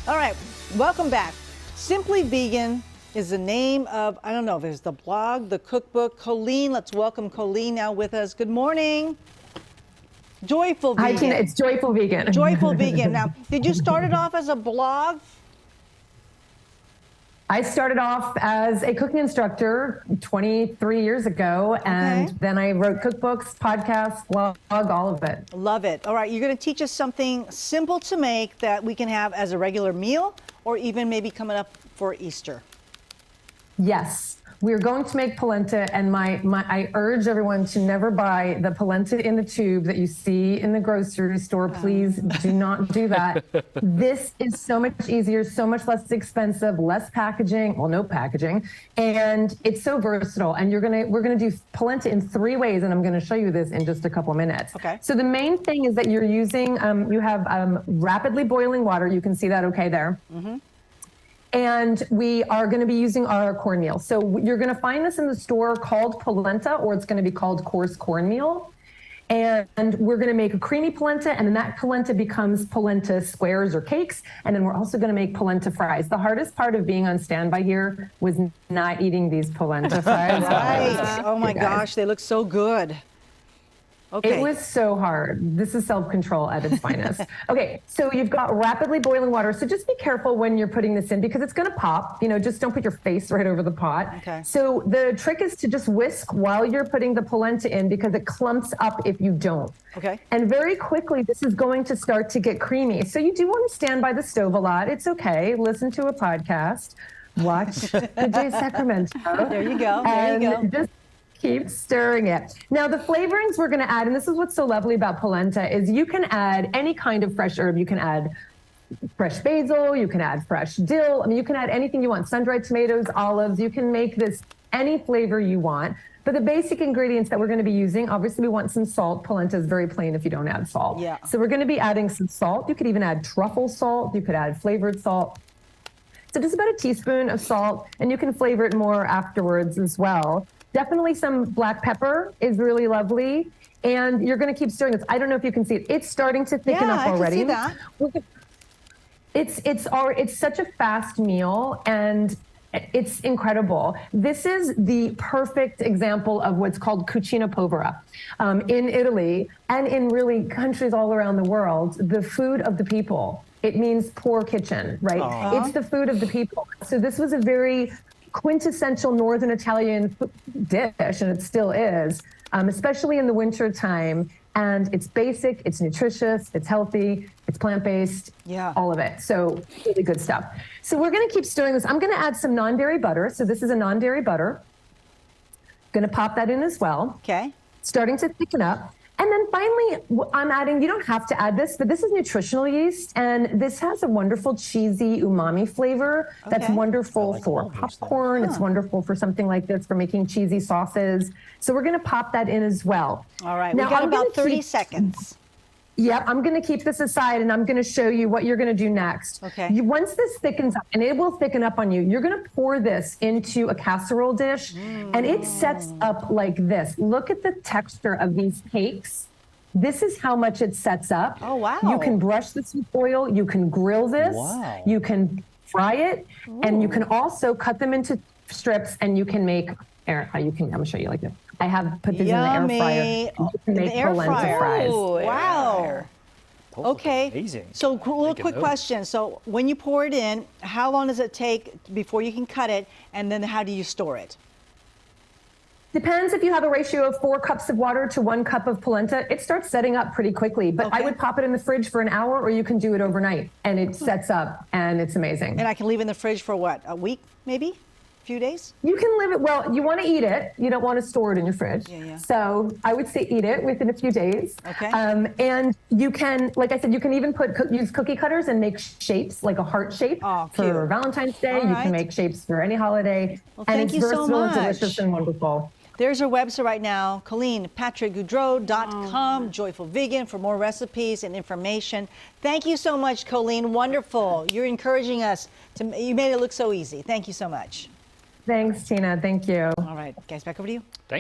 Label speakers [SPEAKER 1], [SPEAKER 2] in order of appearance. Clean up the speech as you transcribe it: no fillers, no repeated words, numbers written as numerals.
[SPEAKER 1] All right, welcome back. Simply Vegan is the name of, I don't know if it's the blog, the cookbook. Colleen, let's welcome Colleen now with us. Good morning. Joyful Vegan.
[SPEAKER 2] Hi, Tina. It's Joyful Vegan.
[SPEAKER 1] Joyful Vegan. Now, did you start it off as a blog?
[SPEAKER 2] I started off as a cooking instructor 23 years ago, and then I wrote cookbooks, podcasts, blog, all of it.
[SPEAKER 1] Love it. All right, you're going to teach us something simple to make that we can have as a regular meal or even maybe coming up for Easter.
[SPEAKER 2] Yes. We're going to make polenta, and I urge everyone to never buy the polenta in the tube that you see in the grocery store. Please do not do that. This is so much easier, so much less expensive, less packaging, well, no packaging, and it's so versatile. And we're gonna do polenta in 3 ways, and I'm gonna show you this in just a couple of minutes.
[SPEAKER 1] Okay.
[SPEAKER 2] So the main thing is that you're using, you have rapidly boiling water. You can see that okay there. Mm-hmm. And we are going to be using our cornmeal. So you're going to find this in the store called polenta, or it's going to be called coarse cornmeal. And we're going to make a creamy polenta, and then that polenta becomes polenta squares or cakes. And then we're also going to make polenta fries. The hardest part of being on standby here was not eating these polenta fries.
[SPEAKER 1] Right. Oh my gosh, they look so good. Okay.
[SPEAKER 2] It was so hard. This is self-control at its finest. Okay, so you've got rapidly boiling water. So just be careful when you're putting this in because it's going to pop. You know, just don't put your face right over the pot.
[SPEAKER 1] Okay.
[SPEAKER 2] So the trick is to just whisk while you're putting the polenta in because it clumps up if you don't.
[SPEAKER 1] Okay.
[SPEAKER 2] And very quickly, this is going to start to get creamy. So you do want to stand by the stove a lot. It's okay. Listen to a podcast. Watch Good Day Sacramento.
[SPEAKER 1] There you go. There you go.
[SPEAKER 2] Just keep stirring it. Now the flavorings we're going to add, and this is what's so lovely about polenta, is you can add any kind of fresh herb. You can add fresh basil, you can add fresh dill. I mean, you can add anything you want, sun-dried tomatoes, olives. You can make this any flavor you want. But the basic ingredients that we're going to be using, obviously we want some salt. Polenta is very plain if you don't add salt.
[SPEAKER 1] Yeah.
[SPEAKER 2] So we're going to be adding some salt. You could even add truffle salt. You could add flavored salt. So just about a teaspoon of salt, and you can flavor it more afterwards as well. Definitely some black pepper is really lovely. And you're going to keep stirring this. I don't know if you can see it. It's starting to thicken up already.
[SPEAKER 1] Yeah, I can see that.
[SPEAKER 2] It's such a fast meal, and it's incredible. This is the perfect example of what's called cucina povera in Italy and in really countries all around the world, the food of the people. It means poor kitchen, right?
[SPEAKER 1] Aww.
[SPEAKER 2] It's the food of the people. So this was a very quintessential Northern Italian dish, and it still is, especially in the winter time. And it's basic, it's nutritious, it's healthy, it's plant-based, all of it. So really good stuff. So we're going to keep stirring this. I'm going to add some non-dairy butter. So this is a non-dairy butter. Going to pop that in as well.
[SPEAKER 1] Okay.
[SPEAKER 2] Starting to thicken up. And then finally, I'm adding, you don't have to add this, but this is nutritional yeast. And this has a wonderful cheesy umami flavor that's wonderful for popcorn. It's wonderful for something like this, for making cheesy sauces. So we're going to pop that in as well.
[SPEAKER 1] All right.
[SPEAKER 2] Now,
[SPEAKER 1] we got about 30 seconds.
[SPEAKER 2] Yep, I'm going to keep this aside, and I'm going to show you what you're going to do next.
[SPEAKER 1] Okay.
[SPEAKER 2] Once this thickens up, and it will thicken up on you, you're going to pour this into a casserole dish, and it sets up like this. Look at the texture of these cakes. This is how much it sets up.
[SPEAKER 1] Oh, wow.
[SPEAKER 2] You can brush this with oil. You can grill this.
[SPEAKER 3] Wow.
[SPEAKER 2] You can fry it, and you can also cut them into strips, and you can make, I'm going to show you like this. I have put this in the air fryer. You can make polenta fries.
[SPEAKER 1] Wow. Okay.
[SPEAKER 3] Amazing.
[SPEAKER 1] So, little quick question. So, when you pour it in, how long does it take before you can cut it? And then how do you store it?
[SPEAKER 2] Depends if you have a ratio of 4 cups of water to 1 cup of polenta. It starts setting up pretty quickly, but I would pop it in the fridge for an hour, or you can do it overnight, and it sets up, and it's amazing.
[SPEAKER 1] And I can leave it in the fridge for what, a week, maybe? Few days?
[SPEAKER 2] You can live it, well, you want to eat it. You don't want to store it in your fridge.
[SPEAKER 1] Yeah.
[SPEAKER 2] So I would say eat it within a few days.
[SPEAKER 1] Okay.
[SPEAKER 2] And you can, like I said, you can even use cookie cutters and make shapes, like a heart shape for Valentine's Day. You can make shapes for any holiday.
[SPEAKER 1] Well,
[SPEAKER 2] and
[SPEAKER 1] thank
[SPEAKER 2] it's
[SPEAKER 1] you so
[SPEAKER 2] versatile,
[SPEAKER 1] much.
[SPEAKER 2] delicious, and wonderful.
[SPEAKER 1] There's her website right now, Colleen Patrick-Goudreau.com, Joyful Vegan, for more recipes and information. Thank you so much, Colleen. Wonderful. You're encouraging us. You made it look so easy. Thank you so much.
[SPEAKER 2] Thanks, Tina. Thank you.
[SPEAKER 1] All right, guys, back over to you.
[SPEAKER 3] Thank you.